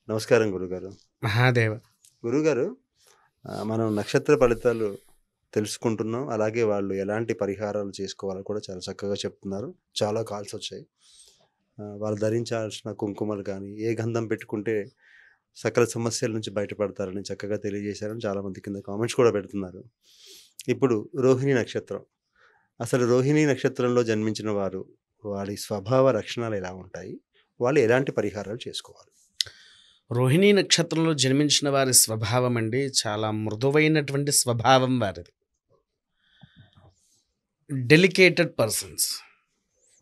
నమస్కారం గురుగారు. మహాదేవ. గురుగారు, మనం నక్షత్ర ఫలితాలు తెలుసుకుంటున్నాం. అలాగే వాళ్ళు ఎలాంటి పరిహారాలు చేసుకోవాలో కూడా చాలా చక్కగా చెప్తున్నారు. చాలా కాల్స్ వచ్చాయి. వాళ్ళు ధరించాల్సిన కుంకుమలు కానీ, ఏ గంధం పెట్టుకుంటే సకల సమస్యల నుంచి బయటపడతారని చక్కగా తెలియజేశారని చాలామంది కింద కామెంట్స్ కూడా పెడుతున్నారు. ఇప్పుడు రోహిణి నక్షత్రం. అసలు రోహిణి నక్షత్రంలో జన్మించిన వారు, వారి స్వభావ లక్షణాలు ఎలా ఉంటాయి? వాళ్ళు ఎలాంటి పరిహారాలు చేసుకోవాలి? రోహిణీ నక్షత్రంలో జన్మించిన వారి స్వభావం అండి చాలా మృదువైనటువంటి స్వభావం వారిది. డెలికేటెడ్ పర్సన్స్.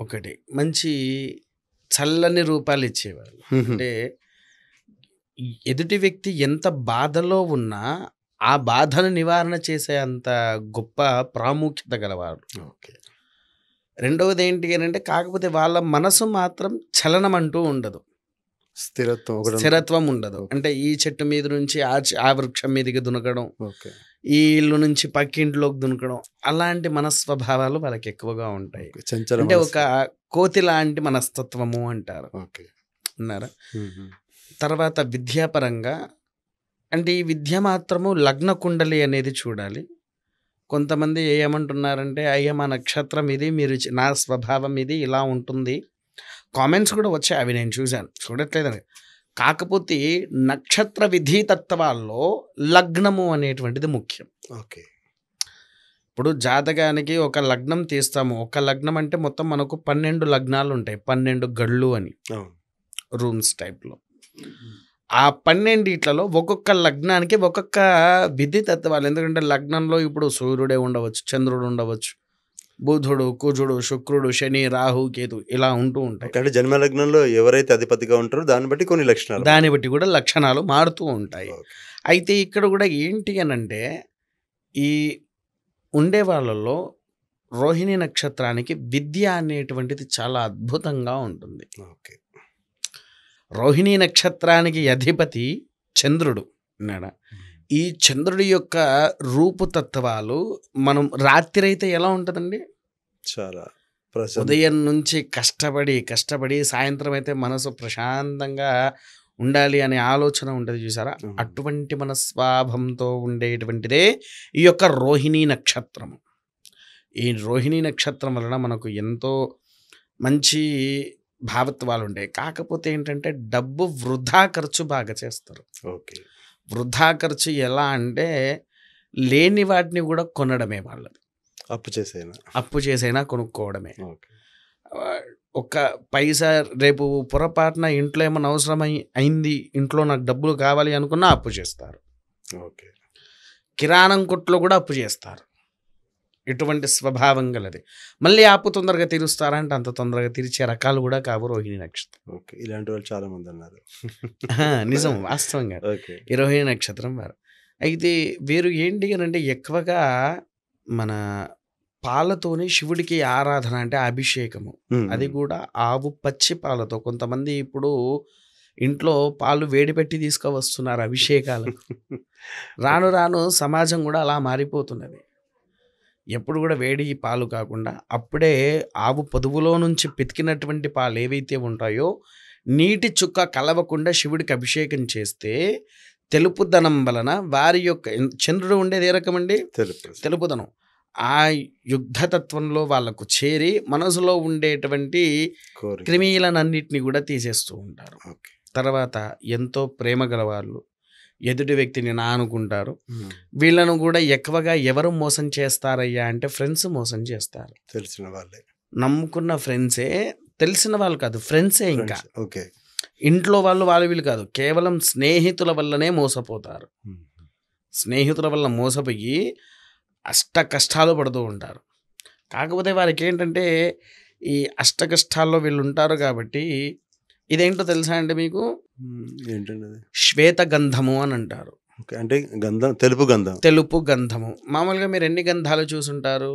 ఒకటి మంచి చల్లని రూపాలు ఇచ్చేవారు. అంటే ఎదుటి వ్యక్తి ఎంత బాధలో ఉన్నా ఆ బాధను నివారణ చేసే అంత గొప్ప ప్రాముఖ్యత గలవారు. ఓకే. రెండవది ఏంటి అని అంటే, కాకపోతే వాళ్ళ మనసు మాత్రం చలనం అంటూ ఉండదు, స్థిరత్వం ఉండదు. అంటే ఈ చెట్టు మీద నుంచి ఆ వృక్షం మీదకి దునకడం, ఈ ఇల్లు నుంచి పక్కింట్లోకి దునకడం, అలాంటి మనస్వభావాలు వాళ్ళకి ఎక్కువగా ఉంటాయి. అంటే ఒక కోతి లాంటి మనస్తత్వము అంటారు. అన్నారా? తర్వాత విద్యాపరంగా అంటే ఈ విద్య మాత్రము లగ్న కుండలి అనేది చూడాలి. కొంతమంది ఏమంటున్నారంటే, అయ్యా మా నక్షత్రం ఇది, మీరు నా స్వభావం ఇది, ఇలా ఉంటుంది. కామెంట్స్ కూడా వచ్చాయి, అవి నేను చూడట్లేదని. కాకపోతే నక్షత్ర విధితత్వాల్లో లగ్నము అనేటువంటిది ముఖ్యం. ఓకే. ఇప్పుడు జాతకానికి ఒక లగ్నం తీస్తాము. ఒక లగ్నం అంటే మొత్తం మనకు 12 లగ్నాలు ఉంటాయి, 12 గళ్ళు అని రూమ్స్ టైప్లో. ఆ 12 ఒక్కొక్క లగ్నానికి ఒక్కొక్క విధి తత్వాలు. ఎందుకంటే లగ్నంలో ఇప్పుడు సూర్యుడే ఉండవచ్చు, చంద్రుడు ఉండవచ్చు, బుధుడు, కుజుడు, శుక్రుడు, శని, రాహు, కేతు, ఇలా ఉంటూ ఉంటాయి. అంటే జన్మ లగ్నంలో ఎవరైతే అధిపతిగా ఉంటారో దాన్ని బట్టి కొన్ని లక్షణాలు, దాన్ని బట్టి కూడా లక్షణాలు మారుతూ ఉంటాయి. అయితే ఇక్కడ కూడా ఏంటి అనంటే, ఈ ఉండే వాళ్ళలో రోహిణి నక్షత్రానికి విద్య అనేటువంటిది చాలా అద్భుతంగా ఉంటుంది. ఓకే. రోహిణీ నక్షత్రానికి అధిపతి చంద్రుడు ఉన్నాడా. ఈ చంద్రుడి యొక్క రూపుతత్వాలు మనం రాత్రి అయితే ఎలా ఉంటుందండి, చాలా ఉదయం నుంచి కష్టపడి సాయంత్రం అయితే మనసు ప్రశాంతంగా ఉండాలి అనే ఆలోచన ఉంటుంది చూసారా. అటువంటి మనస్వభావంతో ఉండేటువంటిదే ఈ యొక్క రోహిణీ నక్షత్రం. ఈ రోహిణీ నక్షత్రం వలన మనకు ఎంతో మంచి భావత్వాలు ఉంటాయి. కాకపోతే ఏంటంటే డబ్బు వృధా ఖర్చు బాగా చేస్తారు. ఓకే. వృధా ఖర్చు ఎలా అంటే, లేని వాటిని కూడా కొనడమే వాళ్ళది. అప్పు చేసైనా కొనుక్కోవడమే. ఒక పైసా రేపు పొరపాటున ఇంట్లో ఏమైనా అవసరం అయింది, ఇంట్లో నాకు డబ్బులు కావాలి అనుకున్నా అప్పు చేస్తారు. ఓకే. కిరాణం కొట్లో కూడా అప్పు చేస్తారు. ఇటువంటి స్వభావం గలది. మళ్ళీ అప్పు తొందరగా తీరుస్తారంటే అంత తొందరగా తీర్చే రకాలు కూడా కావు రోహిణి నక్షత్రం. ఓకే. ఇలాంటి వాళ్ళు చాలా మంది అన్నారు. నిజం, వాస్తవంగా ఈ రోహిణి నక్షత్రం వారు. అయితే వీరు ఏంటి అని అంటే, ఎక్కువగా మన పాలతోని శివుడికి ఆరాధన, అంటే అభిషేకము, అది కూడా ఆవు పచ్చి పాలతో. కొంతమంది ఇప్పుడు ఇంట్లో పాలు వేడి పెట్టి తీసుకువస్తున్నారు అభిషేకాలకు. రాను రాను సమాజం కూడా అలా మారిపోతున్నది. ఎప్పుడు కూడా వేడి పాలు కాకుండా అప్పుడే ఆవు పొదువులో నుంచి పితికినటువంటి పాలు ఏవైతే ఉంటాయో, నీటి చుక్క కలవకుండా శివుడికి అభిషేకం చేస్తే తెలుపుదనం వలన వారి యొక్క చంద్రుడు ఉండేది ఏ రకమండి, తెలుపుదనం. ఆ యుద్ధతత్వంలో వాళ్ళకు చేరి మనసులో ఉండేటువంటి క్రిమిలనన్నిటిని కూడా తీసేస్తూ ఉంటారు. తర్వాత ఎంతో ప్రేమ గలవాళ్ళు ఎదుటి వ్యక్తిని అనుకుంటారు. వీళ్ళను కూడా ఎక్కువగా ఎవరు మోసం చేస్తారయ్యా అంటే, ఫ్రెండ్స్ మోసం చేస్తారు. తెలిసిన వాళ్ళే, నమ్ముకున్న ఫ్రెండ్సే, తెలిసిన వాళ్ళు కాదు, ఫ్రెండ్సే. ఇంకా ఓకే. ఇంట్లో వాళ్ళు వీళ్ళు కాదు, కేవలం స్నేహితుల వల్లనే మోసపోతారు. స్నేహితుల వల్ల మోసపోయి అష్ట కష్టాలు పడుతూ ఉంటారు. కాకపోతే వారికి ఏంటంటే, ఈ అష్ట కష్టాల్లో వీళ్ళు ఉంటారు కాబట్టి, ఇదేంటో తెలుసా అండి మీకు? ఏంటండి? శ్వేత గంధము అని అంటారు. అంటే గంధం, తెలుపు గంధము. మామూలుగా మీరు ఎన్ని గంధాలు చూసుంటారు?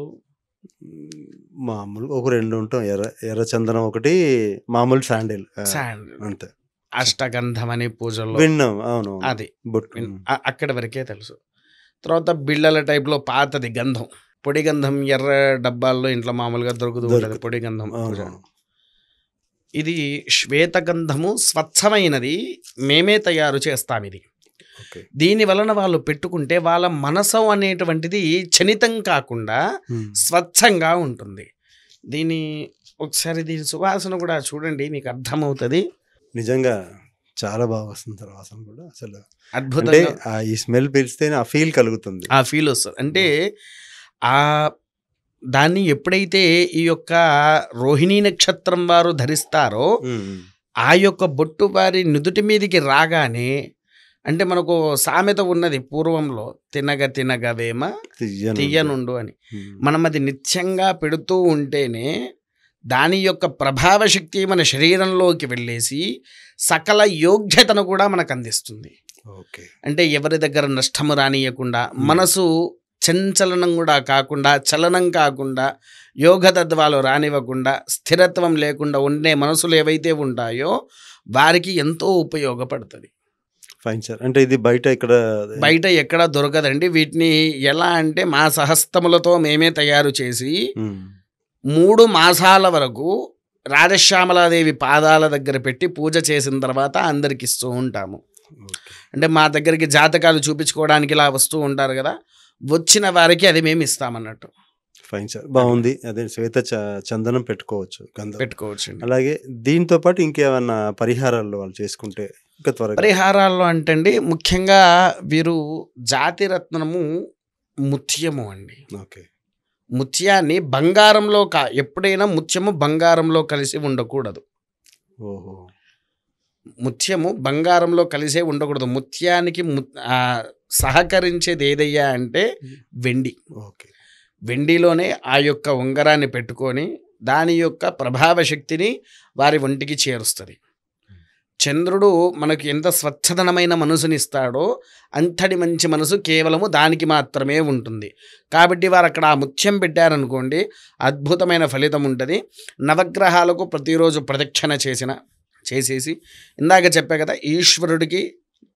మామూలుగా ఒక 2 ఉంటాం. ఎర్ర చందనం ఒకటి, మామూలు శాండిల్ అంతే. అష్టగంధం అనే పూజల్లో విన్నాం. అవును, అది అక్కడి వరకే తెలుసు. తర్వాత బిళ్ళల టైప్లో పాతది గంధం, పొడి గంధం, ఎర్ర డబ్బాల్లో ఇంట్లో మామూలుగా దొరుకుతూ ఉంటుంది పొడి గంధం. ఇది శ్వేతగంధము స్వచ్ఛమైనది, మేమే తయారు చేస్తాం ఇది. దీని వలన వాళ్ళు పెట్టుకుంటే వాళ్ళ మనసు అనేటువంటిది చనితం కాకుండా స్వచ్ఛంగా ఉంటుంది. ఒకసారి దీని సువాసన కూడా చూడండి, మీకు అర్థమవుతుంది. నిజంగా చాలా బాగా వస్తుంది సార్ వాసన కూడా. అసలు అద్భుతంగా ఈ స్మెల్ పీల్స్తే ఆ ఫీల్ కలుగుతుంది, ఆ ఫీల్ వస్తుంది. అంటే ఆ దాన్ని ఎప్పుడైతే ఈ యొక్క రోహిణీ నక్షత్రం వారు ధరిస్తారో ఆ యొక్క బొట్టు వారి నుదుటి మీదికి రాగానే, అంటే మనకు సామెత ఉన్నది పూర్వంలో, తినగ తినగవేమ తీయనుండు అని. మనం అది నిత్యంగా పెడుతూ ఉంటేనే దాని యొక్క ప్రభావ శక్తి మన శరీరంలోకి వెళ్ళేసి సకల యోగ్యతను కూడా మనకు అందిస్తుంది. అంటే ఎవరి దగ్గర నష్టము రానియకుండా, మనసు చంచలనం కూడా కాకుండా, చలనం కాకుండా, యోగతత్వాలు రానివ్వకుండా, స్థిరత్వం లేకుండా ఉండే మనసులు ఏవైతే ఉంటాయో వారికి ఎంతో ఉపయోగపడుతుంది. Fine sir. అంటే ఇది బయట ఎక్కడ దొరకదండి. వీటిని ఎలా అంటే మా సహస్తములతో మేమే తయారు చేసి 3 మాసాల వరకు రాజశ్యామలాదేవి పాదాల దగ్గర పెట్టి పూజ చేసిన తర్వాత అందరికి ఇస్తూ ఉంటాము. అంటే మా దగ్గరికి జాతకాలు చూపించుకోవడానికి ఇలా వస్తూ ఉంటారు కదా, వచ్చిన వారికి అది మేము ఇస్తామన్నట్టు. ఫైన్ సార్, బాగుంది. అదే శ్వేత చందనం పెట్టుకోవచ్చు. అలాగే దీంతో పాటు ఇంకేమన్నా పరిహారాలు వాళ్ళు చేసుకుంటే ఇంకా త్వరగా? పరిహారాల్లో అంటే ముఖ్యంగా వీరు జాతి రత్నము ముత్యము అండి. ముత్యాన్ని బంగారంలో ఎప్పుడైనా ముత్యము బంగారంలో కలిసి ఉండకూడదు. ముత్యము బంగారంలో కలిసే ఉండకూడదు. ముత్యానికి సహకరించేది ఏదయ్యా అంటే వెండి. వెండిలోనే ఆ యొక్క ఉంగరాన్ని పెట్టుకొని దాని యొక్క ప్రభావ శక్తిని వారి ఒంటికి చేరుస్తుంది. చంద్రుడు మనకు ఎంత స్వచ్ఛదనమైన మనసునిస్తాడో అంతటి మంచి మనసు కేవలము దానికి మాత్రమే ఉంటుంది. కాబట్టి వారు అక్కడ ఆ ముత్యం పెట్టారనుకోండి, అద్భుతమైన ఫలితం ఉంటుంది. నవగ్రహాలకు ప్రతిరోజు ప్రదక్షిణ చేసేసి ఇందాక చెప్పా కదా, ఈశ్వరుడికి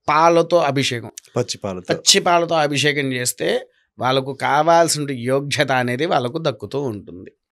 పాలతో అభిషేకం, పచ్చి పాలతో అభిషేకం చేస్తే వాళ్ళకు కావాల్సిన యోగ్యత అనేది వాళ్ళకు దక్కుతూ ఉంటుంది.